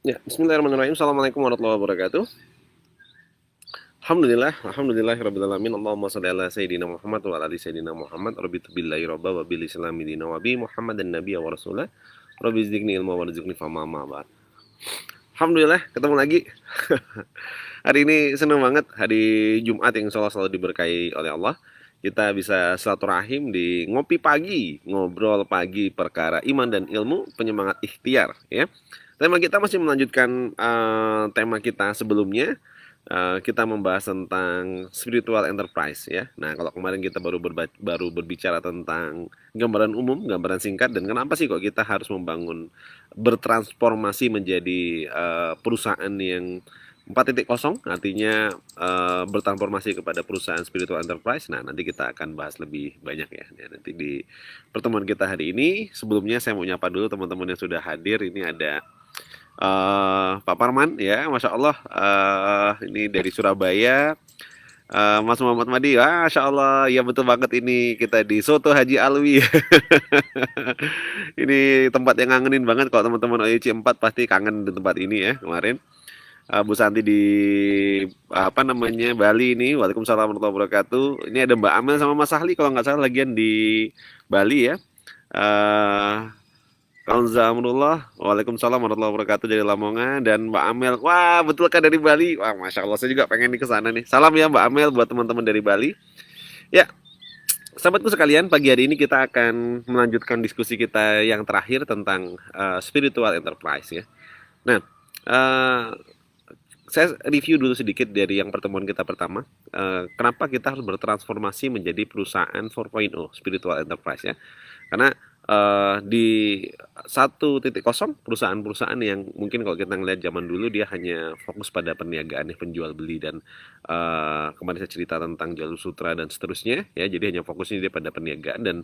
Ya, bismillahirrahmanirrahim. Assalamualaikum warahmatullahi wabarakatuh. Alhamdulillahirabbil alamin. Allahumma shalli ala sayyidina Muhammad wa ala ali sayyidina Muhammad. Rabbi billahi robba wa bil islami dina wa bi Muhammad dan nabiyya wa rasulah. Rabbi zidni ilma warzuqni fahma ma ba'd. Alhamdulillah, ketemu lagi. Hari ini senang banget, hari Jumat yang selalu diberkahi oleh Allah. Kita bisa silaturahim di ngopi pagi, ngobrol pagi perkara iman dan ilmu, penyemangat ikhtiar, ya. Tema kita masih melanjutkan tema kita sebelumnya. Kita membahas tentang spiritual enterprise, ya. Nah, kalau kemarin kita baru berbicara tentang gambaran umum, gambaran singkat, dan kenapa sih kok kita harus bertransformasi menjadi perusahaan yang 4.0, artinya bertransformasi kepada perusahaan spiritual enterprise. Nah, nanti kita akan bahas lebih banyak, ya. Nanti di pertemuan kita hari ini. Sebelumnya saya mau nyapa dulu teman-teman yang sudah hadir. Ini ada Pak Parman, ya, Masya Allah, ini dari Surabaya. Mas Muhammad Madi, Masya Allah, ya betul banget, ini kita di Soto Haji Alwi. Ini tempat yang ngangenin banget, kalau teman-teman OIC 4 pasti kangen di tempat ini, ya, kemarin. Bu Santi di apa namanya Bali ini. Waalaikumsalam warahmatullahi wabarakatuh. Ini ada Mbak Amel sama Mas Ahli kalau nggak salah lagian di Bali, ya. Eh Alhamdulillah, waalaikumsalam warahmatullahi wabarakatuh dari Lamongan. Dan Mbak Amel, wah betul kan dari Bali? Wah, masya Allah, saya juga pengen nih ke sana nih. Salam ya Mbak Amel buat teman-teman dari Bali. Ya, sahabatku sekalian, pagi hari ini kita akan melanjutkan diskusi kita yang terakhir tentang spiritual enterprise, ya. Nah, eh, saya review dulu sedikit dari yang pertemuan kita pertama. Kenapa kita harus bertransformasi menjadi perusahaan 4.0 spiritual enterprise, ya? Karena di 1.0 perusahaan-perusahaan yang mungkin kalau kita ngelihat zaman dulu dia hanya fokus pada perniagaan, penjual beli, dan kemarin saya cerita tentang jalur sutra dan seterusnya, ya. Jadi hanya fokusnya dia pada perniagaan. Dan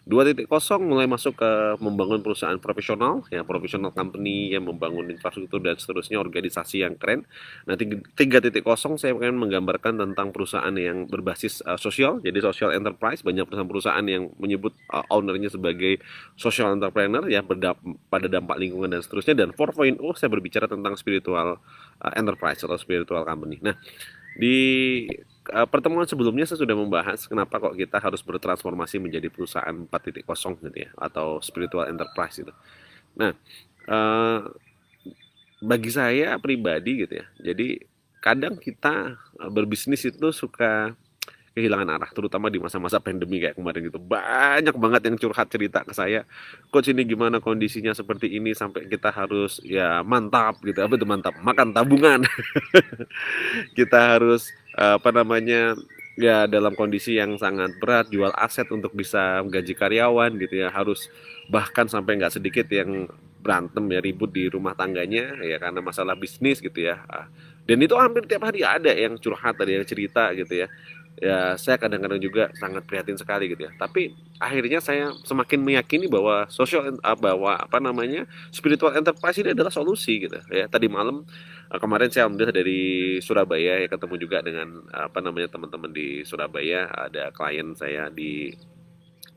2.0 mulai masuk ke membangun perusahaan profesional, ya, profesional company yang membangun infrastruktur dan seterusnya, organisasi yang keren. Nah, 3.0 saya akan menggambarkan tentang perusahaan yang berbasis sosial, jadi social enterprise. Banyak perusahaan-perusahaan yang menyebut ownernya sebagai social entrepreneur, ya, pada dampak lingkungan dan seterusnya. Dan 4.0 saya berbicara tentang spiritual enterprise atau spiritual company. Nah, di pertemuan sebelumnya saya sudah membahas kenapa kok kita harus bertransformasi menjadi perusahaan 4.0 gitu, ya, atau spiritual enterprise itu. Nah, eh, bagi saya pribadi gitu, ya. Jadi kadang kita berbisnis itu suka kehilangan arah, terutama di masa-masa pandemi kayak kemarin gitu. Banyak banget yang curhat cerita ke saya, coach ini gimana kondisinya seperti ini sampai kita harus, ya, mantap gitu. Apa itu mantap? Makan tabungan. Kita harus apa namanya, ya, dalam kondisi yang sangat berat, jual aset untuk bisa menggaji karyawan gitu, ya. Harus bahkan sampai nggak sedikit yang berantem, ya, ribut di rumah tangganya, ya, karena masalah bisnis gitu, ya. Dan itu hampir tiap hari ada yang curhat, ada yang cerita gitu, ya. Ya, saya kadang-kadang juga sangat prihatin sekali gitu, ya. Tapi akhirnya saya semakin meyakini bahwa bahwa apa namanya, spiritual enterprise ini adalah solusi gitu, ya. Tadi malam, kemarin saya alhamdulillah dari Surabaya, ya, ketemu juga dengan apa namanya teman-teman di Surabaya. Ada klien saya di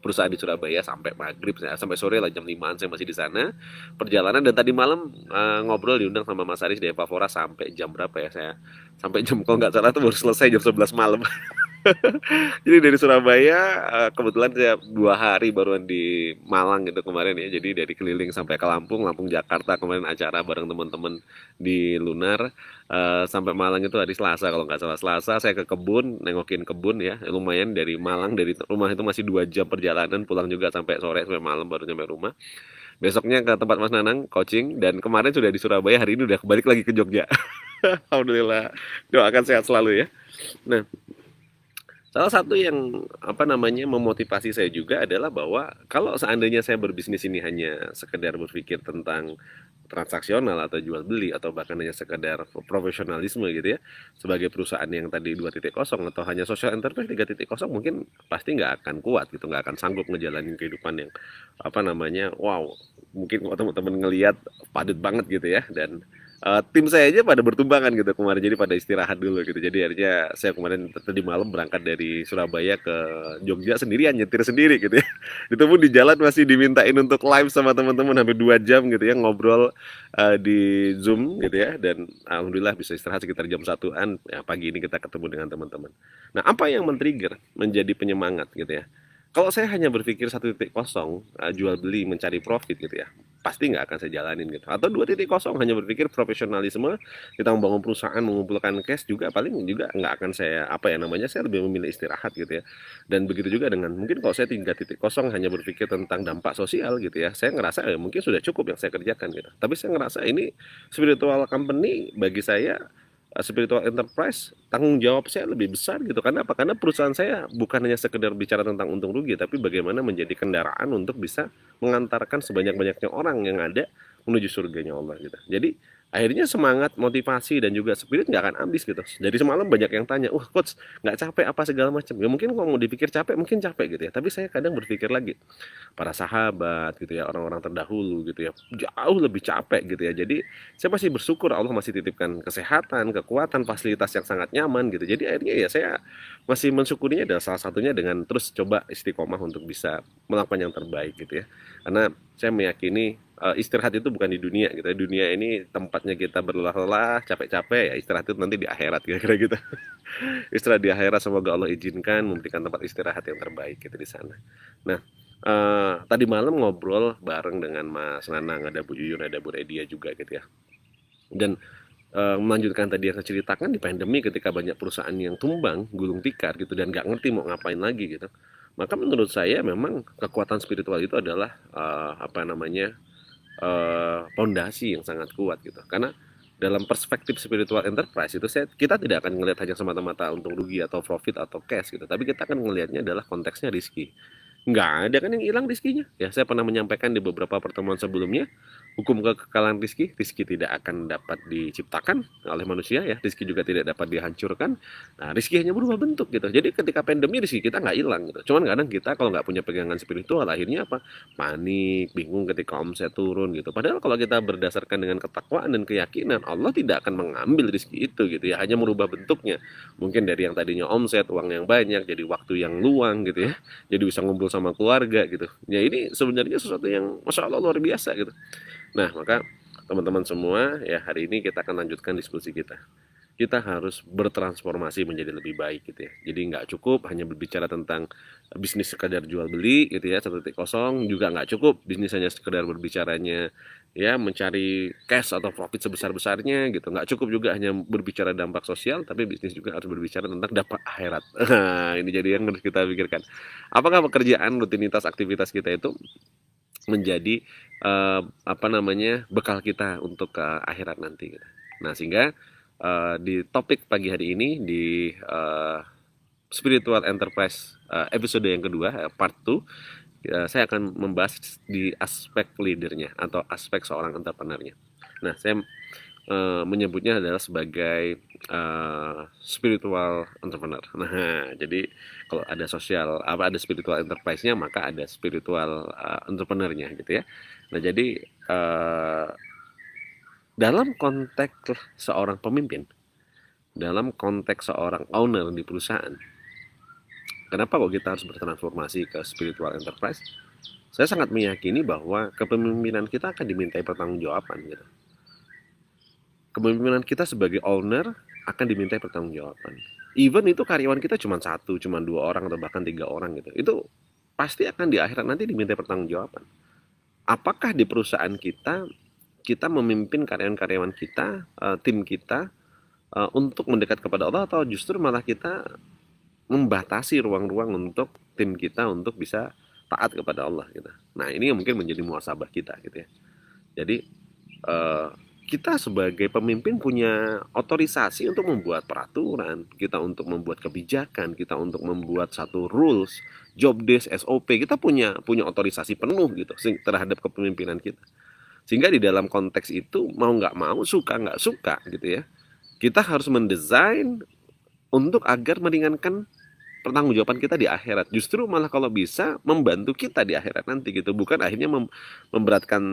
perusahaan di Surabaya sampai maghrib, sampai sore lah, jam 5-an saya masih di sana perjalanan. Dan tadi malam ngobrol diundang sama Mas Aris di Evapora sampai jam berapa ya, saya sampai jam, kalau nggak salah tuh baru selesai jam 11 malam. Jadi dari Surabaya, kebetulan saya 2 hari baruan di Malang gitu kemarin, ya. Jadi dari keliling sampai ke Lampung, Lampung Jakarta, kemarin acara bareng teman-teman di Lunar. Sampai Malang itu hari Selasa kalau nggak salah. Selasa saya ke kebun, nengokin kebun, ya. Lumayan, dari Malang, dari rumah itu masih 2 jam perjalanan, pulang juga sampai sore, sampai malam baru nyampe rumah. Besoknya ke tempat Mas Nanang coaching, dan kemarin sudah di Surabaya, hari ini udah balik lagi ke Jogja. Alhamdulillah, doakan sehat selalu, ya. Nah, salah satu yang apa namanya memotivasi saya juga adalah bahwa kalau seandainya saya berbisnis ini hanya sekedar berpikir tentang transaksional atau jual beli, atau bahkan hanya sekedar profesionalisme gitu, ya, sebagai perusahaan yang tadi 2.0 atau hanya social enterprise 3.0, mungkin pasti nggak akan kuat gitu, nggak akan sanggup ngejalanin kehidupan yang apa namanya, wow, mungkin kalau teman-teman ngelihat padat banget gitu, ya. Dan tim saya aja pada bertumbangan gitu kemarin, jadi pada istirahat dulu gitu. Jadi akhirnya saya kemarin tadi malam berangkat dari Surabaya ke Jogja sendirian, nyetir sendiri gitu ya. Itu pun di jalan masih dimintain untuk live sama teman-teman hampir 2 jam gitu ya, ngobrol di Zoom gitu ya, dan alhamdulillah bisa istirahat sekitar jam 1-an. Ya, pagi ini kita ketemu dengan teman-teman. Nah, apa yang men-trigger menjadi penyemangat gitu ya? Kalau saya hanya berpikir 1.0, jual beli mencari profit gitu ya, pasti nggak akan saya jalanin gitu. Atau 2.0 hanya berpikir profesionalisme, kita membangun perusahaan, mengumpulkan cash juga paling juga nggak akan saya apa ya namanya, saya lebih memilih istirahat gitu ya. Dan begitu juga dengan mungkin kalau saya 3.0 hanya berpikir tentang dampak sosial gitu ya, saya ngerasa ya mungkin sudah cukup yang saya kerjakan gitu. Tapi saya ngerasa ini spiritual company bagi saya, spiritual enterprise, tanggung jawab saya lebih besar gitu. Karena apa? Karena perusahaan saya bukan hanya sekedar bicara tentang untung rugi, tapi bagaimana menjadi kendaraan untuk bisa mengantarkan sebanyak-banyaknya orang yang ada menuju surganya Allah gitu. Jadi akhirnya semangat, motivasi dan juga spirit nggak akan habis gitu. Jadi semalam banyak yang tanya, coach nggak capek apa segala macam. Ya mungkin kalau mau dipikir capek, mungkin capek gitu ya. Tapi saya kadang berpikir lagi, para sahabat gitu ya, orang-orang terdahulu gitu ya, jauh lebih capek gitu ya. Jadi saya masih bersyukur Allah masih titipkan kesehatan, kekuatan, fasilitas yang sangat nyaman gitu. Jadi akhirnya ya saya masih mensyukurinya, adalah salah satunya dengan terus coba istiqomah untuk bisa melakukan yang terbaik gitu ya. Karena saya meyakini istirahat itu bukan di dunia gitu ya. Dunia ini tempatnya kita berlelah-lelah, capek-capek, ya istirahat itu nanti di akhirat kira-kira gitu. Istirahat di akhirat, semoga Allah izinkan memberikan tempat istirahat yang terbaik gitu di sana. Nah, tadi malam ngobrol bareng dengan Mas Nanang, ada Bu Yuyun, ada Bu Redia juga gitu ya. Dan melanjutkan tadi yang saya ceritakan, di pandemi ketika banyak perusahaan yang tumbang, gulung tikar gitu dan nggak ngerti mau ngapain lagi gitu. Maka menurut saya memang kekuatan spiritual itu adalah apa namanya, pondasi yang sangat kuat gitu. Karena dalam perspektif spiritual enterprise itu kita tidak akan melihat hanya semata-mata untung rugi atau profit atau cash gitu, tapi kita akan melihatnya adalah konteksnya rizki. Nggak ada kan yang hilang rizkinya. Ya, saya pernah menyampaikan di beberapa pertemuan sebelumnya, hukum kekekalan rizki, rizki tidak akan dapat diciptakan oleh manusia ya, rizki juga tidak dapat dihancurkan. Nah, rizki hanya berubah bentuk gitu. Jadi ketika pandemi rizki kita nggak hilang gitu. Cuman kadang kita kalau nggak punya pegangan spiritual, akhirnya apa? Panik, bingung ketika omset turun gitu. Padahal kalau kita berdasarkan dengan ketakwaan dan keyakinan, Allah tidak akan mengambil rizki itu gitu ya, hanya merubah bentuknya. Mungkin dari yang tadinya omset, uang yang banyak, jadi waktu yang luang gitu ya, jadi bisa ngumpul sama keluarga gitu. Ya ini sebenarnya sesuatu yang Masya Allah luar biasa gitu. Nah, maka teman-teman semua ya, hari ini kita akan lanjutkan diskusi kita. Kita harus bertransformasi menjadi lebih baik gitu ya. Jadi nggak cukup hanya berbicara tentang bisnis sekedar jual beli gitu ya, 1.0, juga nggak cukup bisnis hanya sekedar berbicaranya ya mencari cash atau profit sebesar-besarnya gitu. Nggak cukup juga hanya berbicara dampak sosial, tapi bisnis juga harus berbicara tentang dampak akhirat. Ini jadi yang harus kita pikirkan. Apakah pekerjaan, rutinitas, aktivitas kita itu menjadi apa namanya, bekal kita untuk ke akhirat nanti gitu. Nah, sehingga di topik pagi hari ini di Spiritual Enterprise episode yang kedua, part 2, saya akan membahas di aspek leadernya atau aspek seorang entrepreneurnya. Nah, saya menyebutnya adalah sebagai spiritual entrepreneur. Nah, jadi kalau ada sosial apa ada spiritual enterprise-nya, maka ada spiritual entrepreneur-nya gitu ya. Nah, jadi dalam konteks seorang pemimpin, dalam konteks seorang owner di perusahaan, kenapa kok kita harus bertransformasi ke spiritual enterprise? Saya sangat meyakini bahwa kepemimpinan kita akan dimintai pertanggungjawaban gitu. Kepemimpinan kita sebagai owner akan dimintai pertanggungjawaban. Even itu karyawan kita cuma 1, cuma 2 orang atau bahkan 3 orang gitu. Itu pasti akan di akhirat nanti dimintai pertanggungjawaban. Apakah di perusahaan kita kita memimpin karyawan-karyawan kita, tim kita untuk mendekat kepada Allah, atau justru malah kita membatasi ruang-ruang untuk tim kita untuk bisa taat kepada Allah gitu. Nah, ini yang mungkin menjadi muhasabah kita gitu ya. Jadi kita sebagai pemimpin punya otorisasi untuk membuat peraturan, kita untuk membuat kebijakan, kita untuk membuat satu rules, job desk, SOP, kita punya otorisasi penuh gitu terhadap kepemimpinan kita. Sehingga di dalam konteks itu mau nggak mau, suka nggak suka gitu ya, kita harus mendesain untuk agar meringankan pertanggungjawaban kita di akhirat. Justru malah kalau bisa membantu kita di akhirat nanti gitu, bukan akhirnya memberatkan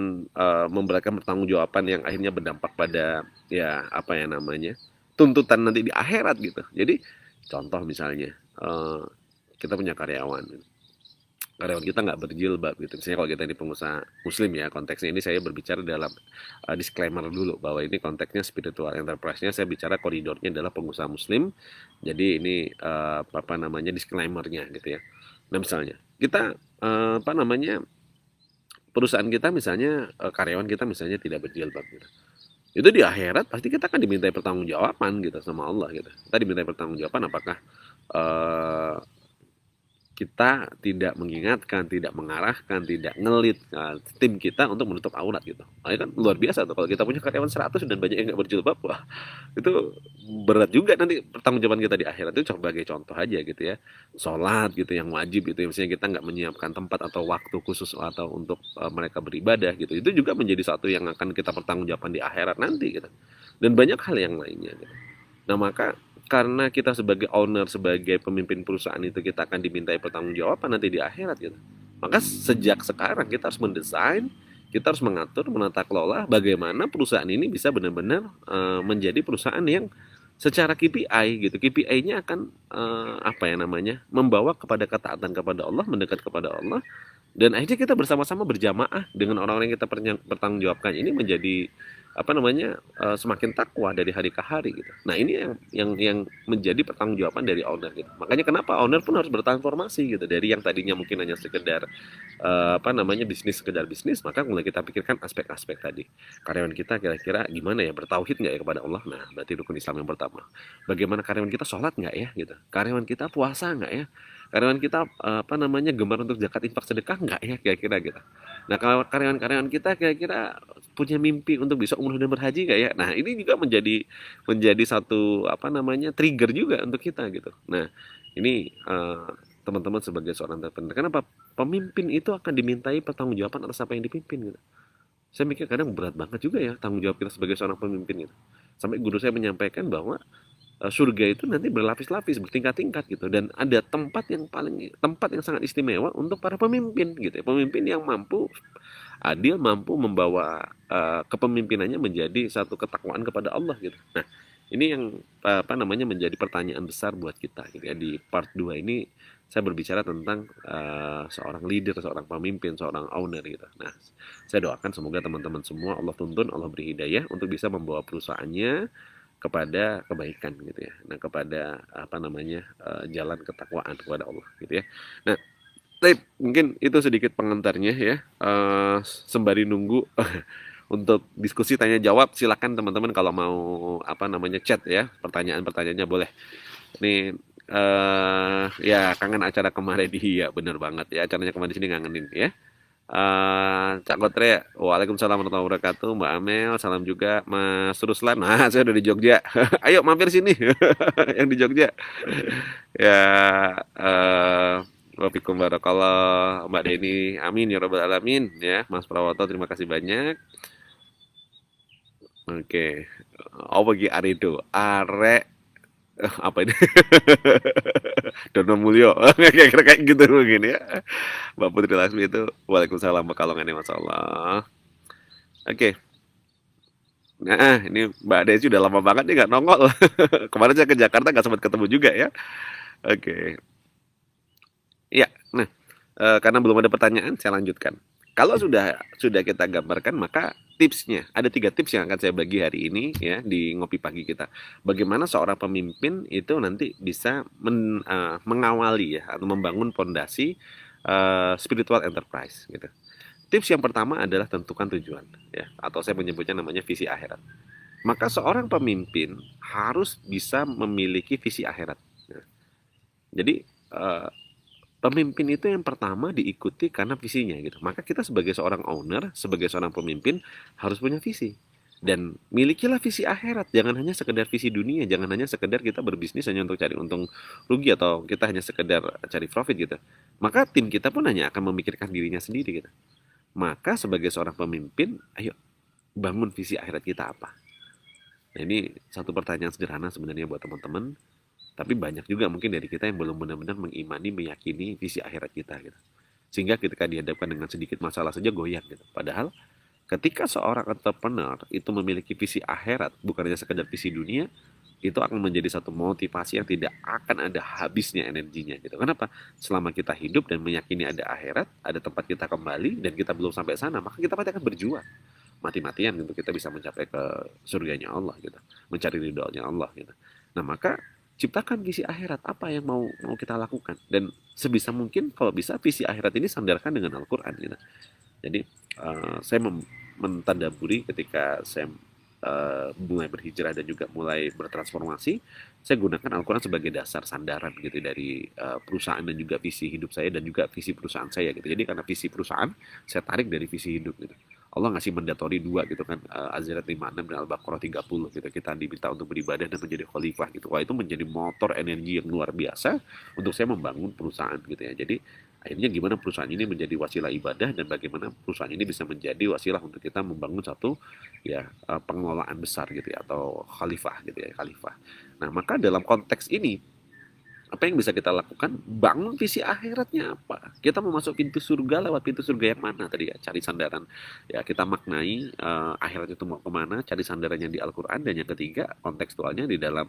memberatkan pertanggungjawaban yang akhirnya berdampak pada ya apa ya namanya tuntutan nanti di akhirat gitu. Jadi contoh misalnya kita punya karyawan kita nggak berjilbab gitu. Misalnya kalau kita ini pengusaha muslim ya, konteksnya ini saya berbicara dalam disclaimer dulu bahwa ini konteksnya spiritual enterprise-nya, saya bicara koridornya adalah pengusaha muslim. Jadi ini apa namanya disclaimer-nya gitu ya. Nah misalnya kita apa namanya perusahaan kita misalnya karyawan kita misalnya tidak berjilbab gitu. Itu di akhirat pasti kita akan dimintai pertanggungjawaban gitu sama Allah gitu. Kita dimintai pertanggungjawaban apakah eh, kita tidak mengingatkan, tidak mengarahkan, tidak ngelit tim kita untuk menutup aurat gitu. Nah, ini kan luar biasa tuh kalau kita punya karyawan 100 dan banyak yang nggak berjilbab, wah itu berat juga nanti pertanggungjawaban kita di akhirat. Itu sebagai contoh aja gitu ya. Sholat gitu yang wajib gitu ya. Misalnya kita nggak menyiapkan tempat atau waktu khusus atau untuk mereka beribadah gitu. Itu juga menjadi satu yang akan kita pertanggungjawabkan di akhirat nanti gitu. Dan banyak hal yang lainnya gitu. Nah, maka karena kita sebagai owner, sebagai pemimpin perusahaan itu kita akan dimintai pertanggungjawaban nanti di akhirat gitu. Maka sejak sekarang kita harus mendesain, kita harus mengatur, menata kelola bagaimana perusahaan ini bisa benar-benar menjadi perusahaan yang secara KPI gitu. KPI-nya akan apa ya namanya? Membawa kepada ketaatan kepada Allah, mendekat kepada Allah dan akhirnya kita bersama-sama berjamaah dengan orang-orang yang kita pertanggungjawabkan ini menjadi apa namanya semakin takwa dari hari ke hari gitu. Nah ini yang menjadi pertanggungjawaban dari owner gitu. Makanya kenapa owner pun harus bertransformasi gitu dari yang tadinya mungkin hanya sekedar apa namanya sekedar bisnis, maka mulai kita pikirkan aspek-aspek tadi. Karyawan kita kira-kira gimana ya bertauhid nggak ya kepada Allah? Nah berarti rukun Islam yang pertama. Bagaimana karyawan kita sholat nggak ya gitu? Karyawan kita puasa nggak ya? Karyawan kita apa namanya gemar untuk zakat infak sedekah nggak ya kira-kira gitu. Nah kalau karyawan-karyawan kita kira-kira punya mimpi untuk bisa umroh dan berhaji nggak ya? Nah ini juga menjadi satu apa namanya trigger juga untuk kita gitu. Nah ini teman-teman sebagai seorang entrepreneur, kenapa pemimpin itu akan dimintai pertanggungjawaban atas apa yang dipimpin gitu. Saya mikir kadang berat banget juga ya tanggung jawab kita sebagai seorang pemimpin gitu. Sampai guru saya menyampaikan bahwa surga itu nanti berlapis-lapis, bertingkat-tingkat gitu dan ada tempat yang sangat istimewa untuk para pemimpin gitu ya. Pemimpin yang mampu adil, mampu membawa kepemimpinannya menjadi satu ketakwaan kepada Allah gitu. Nah, ini yang apa namanya menjadi pertanyaan besar buat kita gitu ya. Di part 2 ini saya berbicara tentang seorang leader, seorang pemimpin, seorang owner gitu. Nah, saya doakan semoga teman-teman semua Allah tuntun, Allah beri hidayah untuk bisa membawa perusahaannya kepada kebaikan gitu ya. Nah, kepada apa namanya jalan ketakwaan kepada Allah gitu ya. Nah, mungkin itu sedikit pengantarnya ya. Sembari nunggu untuk diskusi tanya jawab, silakan teman-teman kalau mau apa namanya chat ya, pertanyaan-pertanyaannya boleh. Ini ya kangen acara kemarin iya bener banget ya acaranya kemarin di sini ngangenin ya. Cak Gotre, waalaikumsalam warahmatullahi wabarakatuh. Mbak Amel, salam juga. Mas Ruslan, nah saya udah di Jogja. Ayo mampir sini, yang di Jogja. Ya, wafikum barakallah, Mbak Deni, amin ya robbal alamin. Ya, Mas Prawoto, terima kasih banyak. Oke, oh bagi Arido, apa ini? Dono Mulyo, kira-kira kayak gitu mungkin ya. Mbak Putri Lasmi itu, waalaikumsalam Pekalongan ya, Masya Allah. Oke, nah ini Mbak Desi udah lama banget nih nggak nongol. Kemarin saya ke Jakarta nggak sempat ketemu juga ya. Oke, iya. Nah, karena belum ada pertanyaan, saya lanjutkan. Kalau sudah kita gambarkan, maka tipsnya ada 3 tips yang akan saya bagi hari ini ya di ngopi pagi kita. Bagaimana seorang pemimpin itu nanti bisa mengawali ya atau membangun pondasi spiritual enterprise gitu. Tips yang pertama adalah tentukan tujuan ya atau saya menyebutnya namanya visi akhirat. Maka seorang pemimpin harus bisa memiliki visi akhirat. Ya. Jadi pemimpin itu yang pertama diikuti karena visinya gitu. Maka kita sebagai seorang owner, sebagai seorang pemimpin harus punya visi. Dan milikilah visi akhirat, jangan hanya sekedar visi dunia, jangan hanya sekedar kita berbisnis hanya untuk cari untung rugi atau kita hanya sekedar cari profit gitu. Maka tim kita pun hanya akan memikirkan dirinya sendiri gitu. Maka sebagai seorang pemimpin, ayo bangun visi akhirat kita apa? Nah, ini satu pertanyaan sederhana sebenarnya buat teman-teman. Tapi banyak juga mungkin dari kita yang belum benar-benar mengimani, meyakini visi akhirat kita gitu. Sehingga ketika dihadapkan dengan sedikit masalah saja goyang gitu. Padahal ketika seorang entrepreneur itu memiliki visi akhirat, bukan hanya sekedar visi dunia, itu akan menjadi satu motivasi yang tidak akan ada habisnya energinya gitu. Kenapa? Selama kita hidup dan meyakini ada akhirat, ada tempat kita kembali dan kita belum sampai sana, maka kita pasti akan berjuang mati-matian untuk kita bisa mencapai ke surganya Allah gitu, mencari ridhonya Allah gitu. Nah, maka ciptakan visi akhirat apa yang mau mau kita lakukan dan sebisa mungkin kalau bisa visi akhirat ini sandarkan dengan Al-Qur'an gitu. Jadi saya mentadaburi ketika saya mulai berhijrah dan juga mulai bertransformasi, saya gunakan Al-Quran sebagai dasar sandaran gitu dari perusahaan dan juga visi hidup saya dan juga visi perusahaan saya gitu. Jadi karena visi perusahaan saya tarik dari visi hidup gitu. Allah ngasih mandatori dua gitu kan, Az-Zariyat 56 dan Al-Baqarah 30 gitu. Kita diminta untuk beribadah dan menjadi khalifah gitu. Wah, itu menjadi motor energi yang luar biasa untuk saya membangun perusahaan gitu ya. Jadi akhirnya gimana perusahaan ini menjadi wasilah ibadah dan bagaimana perusahaan ini bisa menjadi wasilah untuk kita membangun satu ya pengelolaan besar gitu ya atau khalifah gitu ya, khalifah. Nah, maka dalam konteks ini apa yang bisa kita lakukan? Bangun visi akhiratnya apa? Kita mau masuk pintu surga lewat pintu surga yang mana tadi ya? Cari sandaran. Ya, kita maknai akhirat itu mau kemana? Cari sandarannya di Al-Quran. Dan yang ketiga, kontekstualnya di dalam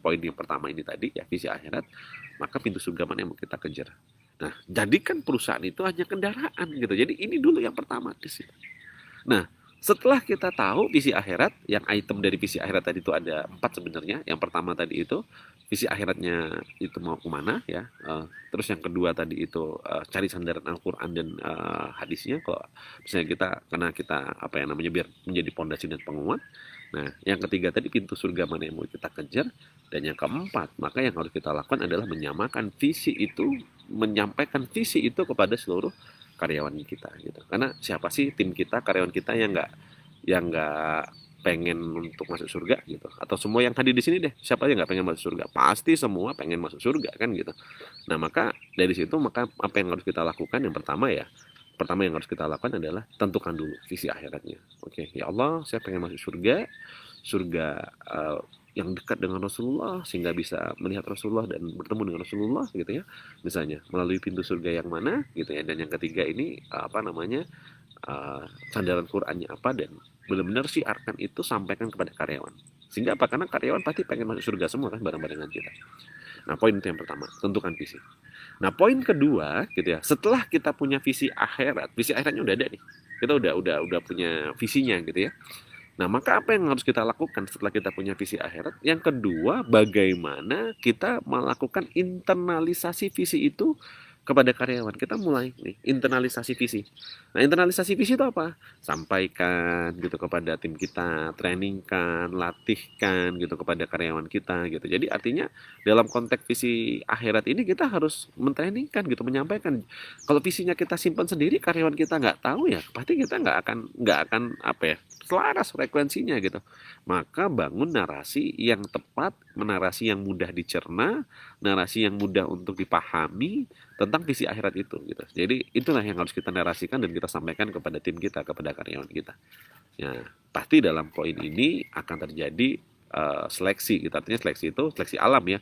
poin yang pertama ini tadi ya, visi akhirat. Maka pintu surga mana yang mau kita kejar? Nah, jadikan perusahaan itu hanya kendaraan gitu. Jadi ini dulu yang pertama di sini. Nah, setelah kita tahu visi akhirat, yang item dari visi akhirat tadi itu ada 4 sebenarnya. Yang pertama tadi itu visi akhiratnya itu mau kemana ya. Terus yang kedua tadi itu cari sandaran Al-Quran dan hadisnya. Kalau misalnya kita, karena kita apa yang namanya biar menjadi pondasi dan penguat. Nah, yang ketiga tadi pintu surga mana yang mau kita kejar. Dan yang keempat, maka yang harus kita lakukan adalah menyamakan visi itu, menyampaikan visi itu kepada seluruh karyawan kita gitu. Karena siapa sih tim kita, karyawan kita yang nggak pengen untuk masuk surga gitu? Atau semua yang tadi di sini deh, siapa yang nggak pengen masuk surga? Pasti semua pengen masuk surga kan gitu. Nah, maka dari situ maka apa yang harus kita lakukan? Yang pertama yang harus kita lakukan adalah tentukan dulu visi akhiratnya. Oke, ya Allah, saya pengen masuk surga, surga yang dekat dengan Rasulullah sehingga bisa melihat Rasulullah dan bertemu dengan Rasulullah gitu ya, misalnya melalui pintu surga yang mana gitu ya. Dan yang ketiga ini apa namanya, sandaran Qur'annya apa, dan benar-benar siarkan itu, sampaikan kepada karyawan. Sehingga apa? Karena karyawan pasti pengen masuk surga semua kan bareng-barengan kita. Nah, poin itu yang pertama, tentukan visi. Nah, poin kedua gitu ya, setelah kita punya visi akhiratnya udah ada nih. Kita udah punya visinya gitu ya. Nah, maka apa yang harus kita lakukan setelah kita punya visi akhirat? Yang kedua, bagaimana kita melakukan internalisasi visi itu kepada karyawan. Kita mulai nih internalisasi visi. Nah, internalisasi visi itu apa? Sampaikan gitu kepada tim kita, trainingkan, latihkan gitu kepada karyawan kita gitu. Jadi artinya dalam konteks visi akhirat ini kita harus mentrainingkan gitu, menyampaikan. Kalau visinya kita simpan sendiri, karyawan kita nggak tahu ya, pasti kita nggak akan apa ya, selaras frekuensinya gitu. Maka bangun narasi yang tepat, narasi yang mudah dicerna, narasi yang mudah untuk dipahami tentang visi akhirat itu gitu. Jadi itulah yang harus kita narasikan dan kita sampaikan kepada tim kita, kepada karyawan kita. Ya, pasti dalam poin ini akan terjadi seleksi gitu. Artinya seleksi itu seleksi alam ya.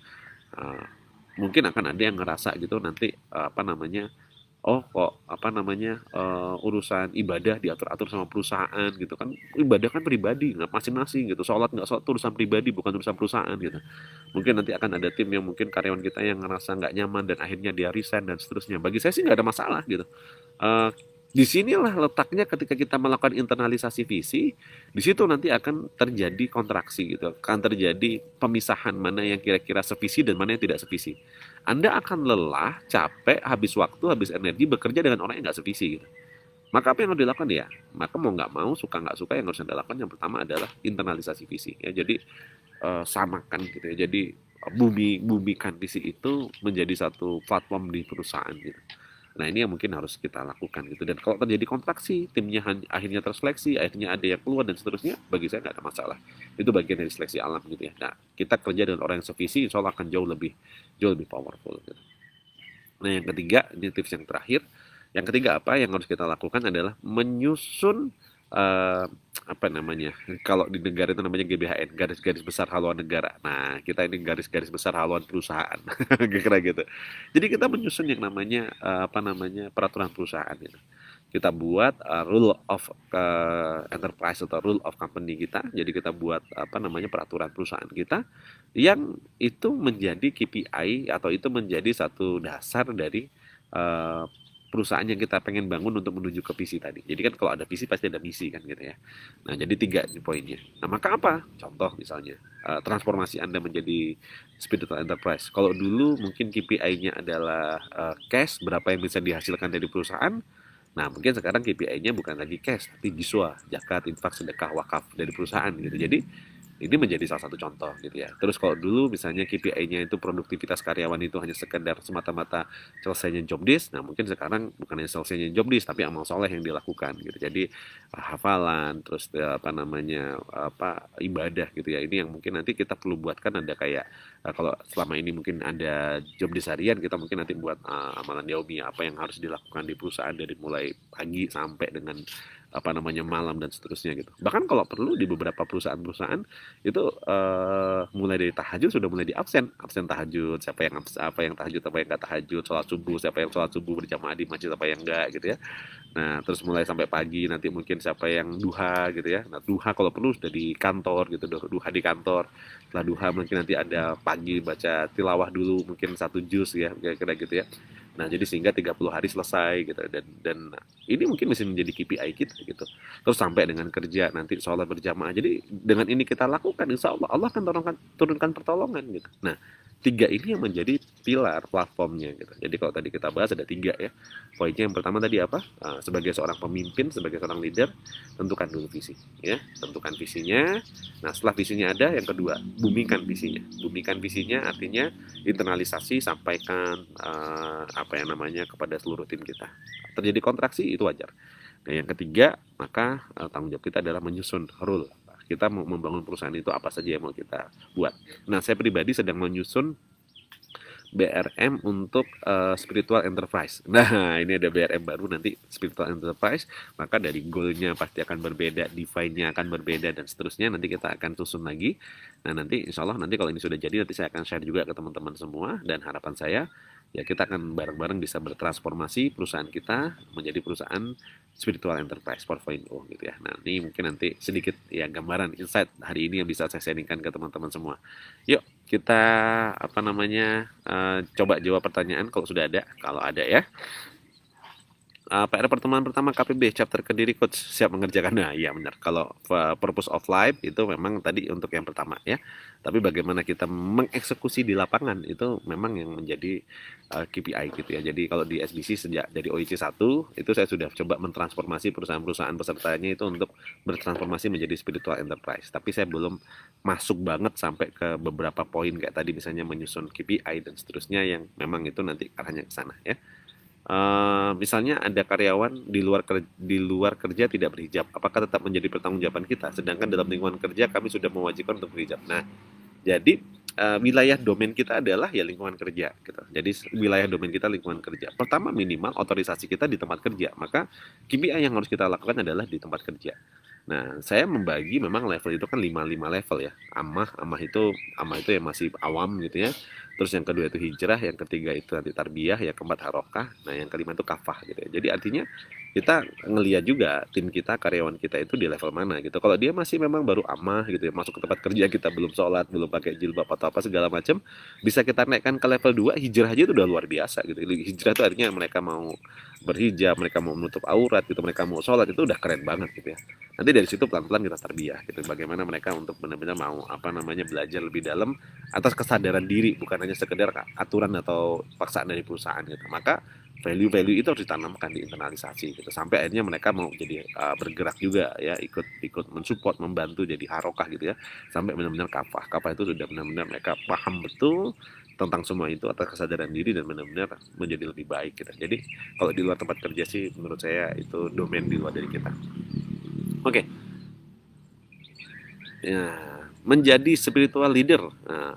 Uh, Mungkin akan ada yang ngerasa gitu nanti apa namanya, oh kok apa namanya, urusan ibadah diatur-atur sama perusahaan gitu kan. Ibadah kan pribadi, nggak masing-masing gitu. Sholat nggak sholat itu urusan pribadi, bukan urusan perusahaan gitu. Mungkin nanti akan ada tim yang mungkin karyawan kita yang ngerasa nggak nyaman dan akhirnya dia resign dan seterusnya. Bagi saya sih nggak ada masalah gitu. Eh, di sinilah letaknya ketika kita melakukan internalisasi visi, di situ nanti akan terjadi kontraksi gitu, akan terjadi pemisahan mana yang kira-kira sevisi dan mana yang tidak sevisi. Anda akan lelah, capek, habis waktu, habis energi bekerja dengan orang yang nggak sevisi gitu. Maka apa yang harus dilakukan ya? Maka mau nggak mau, suka nggak suka, yang harus Anda lakukan yang pertama adalah internalisasi visi ya. Jadi samakan gitu ya. Jadi bumikan visi itu menjadi satu platform di perusahaan gitu. Nah, ini yang mungkin harus kita lakukan gitu. Dan kalau terjadi kontraksi, timnya akhirnya terseleksi, akhirnya ada yang keluar dan seterusnya, bagi saya nggak ada masalah. Itu bagian dari seleksi alam gitu ya. Nah, kita kerja dengan orang yang sevisi, insya Allah akan jauh lebih powerful gitu. Nah, yang ketiga, ini tips yang terakhir. Yang ketiga apa yang harus kita lakukan adalah menyusun eee, apa namanya, kalau di negara itu namanya GBHN, garis-garis besar haluan negara. Nah, kita ini garis-garis besar haluan perusahaan, kira-kira gitu. Jadi kita menyusun yang namanya, apa namanya, peraturan perusahaan gitu. Kita buat rule of enterprise atau rule of company kita. Jadi kita buat apa namanya peraturan perusahaan kita yang itu menjadi KPI atau itu menjadi satu dasar dari eh, perusahaan yang kita pengen bangun untuk menuju ke visi tadi. Jadi kan kalau ada visi pasti ada misi kan gitu ya. Nah jadi tiga ini poinnya. Nah maka apa? Contoh misalnya transformasi Anda menjadi spiritual enterprise. Kalau dulu mungkin KPI-nya adalah cash berapa yang bisa dihasilkan dari perusahaan. Nah, mungkin sekarang KPI-nya bukan lagi cash, tapi biswa, zakat, infak, sedekah, wakaf dari perusahaan gitu. Jadi ini menjadi salah satu contoh gitu ya. Terus kalau dulu misalnya KPI-nya itu produktivitas karyawan itu hanya sekedar semata-mata selesainya job desk, nah mungkin sekarang bukan hanya selesainya job desk tapi amal soleh yang dilakukan gitu. Jadi hafalan, terus apa namanya apa ibadah gitu ya. Ini yang mungkin nanti kita perlu buatkan ada kayak kalau selama ini mungkin ada job desk harian, kita mungkin nanti buat amalan yaumi apa yang harus dilakukan di perusahaan dari mulai pagi sampai dengan apa namanya malam dan seterusnya gitu. Bahkan kalau perlu di beberapa perusahaan-perusahaan itu mulai dari tahajud sudah mulai di absen, absen tahajud, siapa yang tahajud, apa yang nggak tahajud, sholat subuh, siapa yang sholat subuh berjamaah di masjid, apa yang enggak gitu ya. Nah, terus mulai sampai pagi nanti mungkin siapa yang duha gitu ya. Nah, duha kalau perlu sudah di kantor gitu, duha di kantor. Setelah duha mungkin nanti ada pagi baca tilawah dulu mungkin satu juz ya, kira-kira gitu ya. Nah, jadi sehingga 30 hari selesai gitu dan ini mungkin bisa menjadi KPI kita gitu. Terus sampai dengan kerja nanti sholat berjamaah. Jadi dengan ini kita lakukan, insya Allah Allah akan turunkan pertolongan gitu. Nah, tiga ini yang menjadi pilar platformnya gitu. Jadi kalau tadi kita bahas ada tiga ya. Poinnya yang pertama tadi apa? Sebagai seorang pemimpin, sebagai seorang leader, tentukan dulu visi ya. Tentukan visinya. Nah, setelah visinya ada, yang kedua, bumikan visinya. Bumikan visinya artinya internalisasi, sampaikan apa yang namanya kepada seluruh tim kita. Terjadi kontraksi itu wajar. Nah, yang ketiga, maka tanggung jawab kita adalah menyusun rule. Kita mau membangun perusahaan itu apa saja yang mau kita buat. Nah, saya pribadi sedang menyusun BRM untuk spiritual enterprise. Nah, ini ada BRM baru nanti spiritual enterprise, maka dari goalnya pasti akan berbeda, define-nya akan berbeda dan seterusnya. Nanti kita akan susun lagi. Nah, nanti insya Allah nanti kalau ini sudah jadi nanti saya akan share juga ke teman-teman semua dan harapan saya ya kita akan bareng-bareng bisa bertransformasi perusahaan kita menjadi perusahaan spiritual enterprise 4.0 gitu ya. Nah, ini mungkin nanti sedikit ya gambaran insight hari ini yang bisa saya sharingkan ke teman-teman semua. Yuk, kita apa namanya coba jawab pertanyaan kalau sudah ada, kalau ada ya. PR pertemuan pertama KPB chapter Kediri coach siap mengerjakan. Nah, iya benar. Kalau purpose of life itu memang tadi untuk yang pertama ya. Tapi bagaimana kita mengeksekusi di lapangan itu memang yang menjadi KPI gitu ya. Jadi kalau di SBC sejak dari OIC 1 itu saya sudah coba mentransformasi perusahaan-perusahaan pesertanya itu untuk bertransformasi menjadi spiritual enterprise. Tapi saya belum masuk banget sampai ke beberapa poin kayak tadi misalnya menyusun KPI dan seterusnya yang memang itu nanti arahnya ke sana ya. Misalnya ada karyawan di luar kerja tidak berhijab, apakah tetap menjadi pertanggungjawaban kita? Sedangkan dalam lingkungan kerja kami sudah mewajibkan untuk berhijab. Nah, jadi wilayah domain kita adalah ya lingkungan kerja gitu. Jadi wilayah domain kita lingkungan kerja. Pertama minimal otorisasi kita di tempat kerja. Maka KPI yang harus kita lakukan adalah di tempat kerja. Nah, saya membagi memang level itu kan 5 level ya. Amah itu yang masih awam gitu ya. Terus yang kedua itu hijrah, yang ketiga itu nanti tarbiyah, yang keempat harokah, nah yang kelima itu kafah gitu ya. Jadi artinya kita ngelihat juga tim kita, karyawan kita itu di level mana gitu. Kalau dia masih memang baru amah gitu ya, masuk ke tempat kerja kita belum sholat, belum pakai jilbab atau apa segala macam, bisa kita naikkan ke level 2 hijrah aja itu udah luar biasa gitu. Hijrah itu artinya mereka mau berhijab, mereka mau menutup aurat gitu, mereka mau sholat itu udah keren banget gitu ya. Nanti dari situ pelan-pelan kita tarbiyah gitu. Bagaimana mereka untuk benar-benar mau apa namanya belajar lebih dalam atas kesadaran diri, bukan hanya sekedar aturan atau paksaan dari perusahaan gitu. Maka value-value itu harus ditanamkan di internalisasi gitu sampai akhirnya mereka mau jadi bergerak juga ya ikut mensupport membantu jadi harokah gitu ya sampai benar-benar kafah itu sudah benar-benar mereka paham betul tentang semua itu atas kesadaran diri dan benar-benar menjadi lebih baik gitu. Jadi kalau di luar tempat kerja sih menurut saya itu domain di luar dari kita. Oke. Ya, menjadi spiritual leader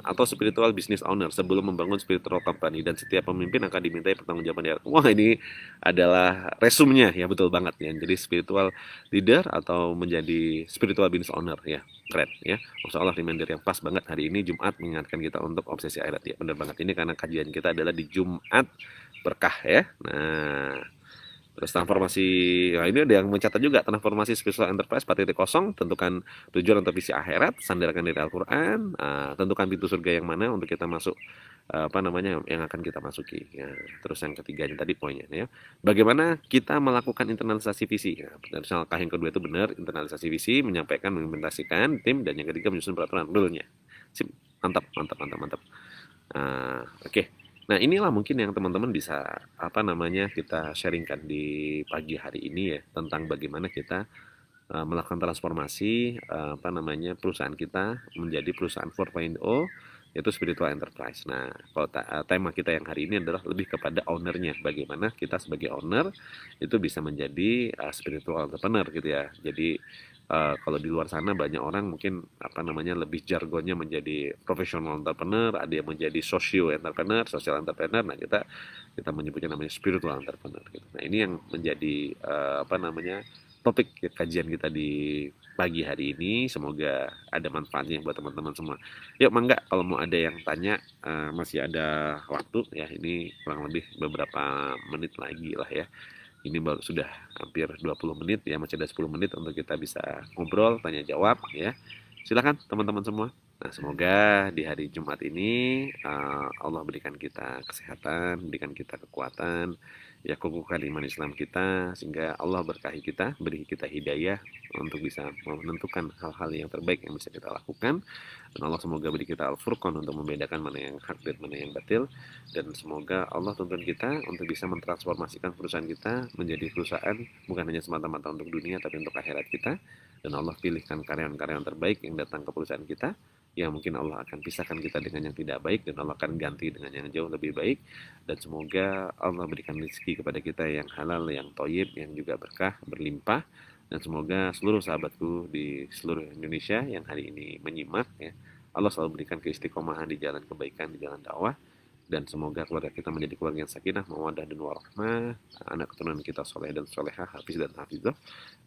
atau spiritual business owner sebelum membangun spiritual company, dan setiap pemimpin akan dimintai pertanggungjawaban di akhirat. Wah, ini adalah resumnya ya, betul banget ya. Jadi spiritual leader atau menjadi spiritual business owner ya, keren ya. Masya Allah, reminder yang pas banget hari ini Jumat mengingatkan kita untuk obsesi akhirat ya, bener banget ini karena kajian kita adalah di Jumat berkah ya. Nah, terus transformasi, nah ini ada yang mencatat juga, transformasi spiritual enterprise 4.0, tentukan tujuan atau visi akhirat, sandarkan dari Al-Quran, tentukan pintu surga yang mana untuk kita masuk, apa namanya, yang akan kita masuki. Ya, terus yang ketiga ini tadi poinnya ya, bagaimana kita melakukan internalisasi visi. Ya, langkah yang kedua itu benar, internalisasi visi, menyampaikan, mengimplementasikan tim, dan yang ketiga menyusun peraturan rule-nya. Sip, mantap, mantap, mantap, mantap. Oke. Nah, inilah mungkin yang teman-teman bisa apa namanya kita sharingkan di pagi hari ini ya, tentang bagaimana kita melakukan transformasi apa namanya perusahaan kita menjadi perusahaan 4.0, yaitu spiritual enterprise. Nah, kalau tema kita yang hari ini adalah lebih kepada ownernya, bagaimana kita sebagai owner itu bisa menjadi spiritual entrepreneur gitu ya. Jadi kalau di luar sana banyak orang mungkin apa namanya lebih jargonnya menjadi professional entrepreneur, ada yang menjadi social entrepreneur. Nah, kita menyebutnya namanya spiritual entrepreneur gitu. Nah, ini yang menjadi apa namanya topik kajian kita di pagi hari ini. Semoga ada manfaatnya buat teman-teman semua. Yuk, mangga kalau mau ada yang tanya, masih ada waktu ya, ini kurang lebih beberapa menit lagi lah ya. Ini baru sudah hampir 20 menit ya, masih ada 10 menit untuk kita bisa ngobrol, tanya jawab ya. Silakan teman-teman semua. Nah, semoga di hari Jumat ini Allah berikan kita kesehatan, berikan kita kekuatan, ya kokohkan iman Islam kita, sehingga Allah berkahi kita, beri kita hidayah untuk bisa menentukan hal-hal yang terbaik yang bisa kita lakukan. Dan Allah semoga beri kita al-furqan untuk membedakan mana yang hak dan mana yang batil. Dan semoga Allah tuntun kita untuk bisa mentransformasikan perusahaan kita menjadi perusahaan bukan hanya semata-mata untuk dunia, tapi untuk akhirat kita. Dan Allah pilihkan karyawan-karyawan terbaik yang datang ke perusahaan kita, yang mungkin Allah akan pisahkan kita dengan yang tidak baik, dan Allah akan ganti dengan yang jauh lebih baik. Dan semoga Allah berikan rezeki kepada kita yang halal, yang thayyib, yang juga berkah, berlimpah. Dan semoga seluruh sahabatku di seluruh Indonesia yang hari ini menyimak ya, Allah selalu berikan keistiqomahan di jalan kebaikan, di jalan dakwah. Dan semoga keluarga kita menjadi keluarga yang sakinah, mawaddah dan warahmah, anak keturunan kita soleh dan solehah, hafiz dan hafizah.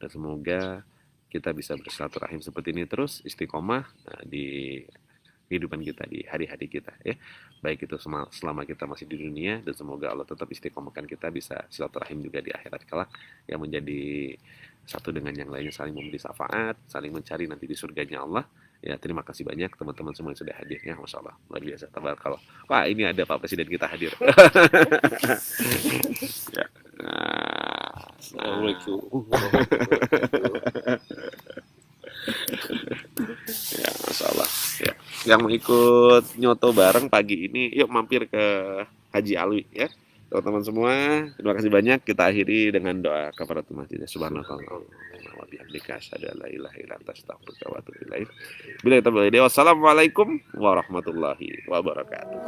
Dan semoga kita bisa bersilaturahim seperti ini terus, istiqomah di kehidupan kita, di hari-hari kita ya. Baik itu selama kita masih di dunia, dan semoga Allah tetap istiqomahkan kita bisa silaturahim juga di akhirat kelak, yang menjadi satu dengan yang lainnya, saling memberi syafaat, saling mencari nanti di surganya Allah. Ya, terima kasih banyak teman-teman semua yang sudah hadir ya, Masya Allah, luar biasa, tabarakallah. Wah, ini ada Pak Presiden kita hadir. Ya. Assalamualaikum. Ya, Masya Allah ya. Yang mau ikut nyoto bareng pagi ini, yuk mampir ke Haji Alwi ya. Teman-teman semua, terima kasih banyak. Kita akhiri dengan doa kafaratul masjid. Subhanallah wa bihamdika asyhadu an la ilaha illa anta astaghfiruka wa atubu ilaik. Wassalamualaikum warahmatullahi wabarakatuh.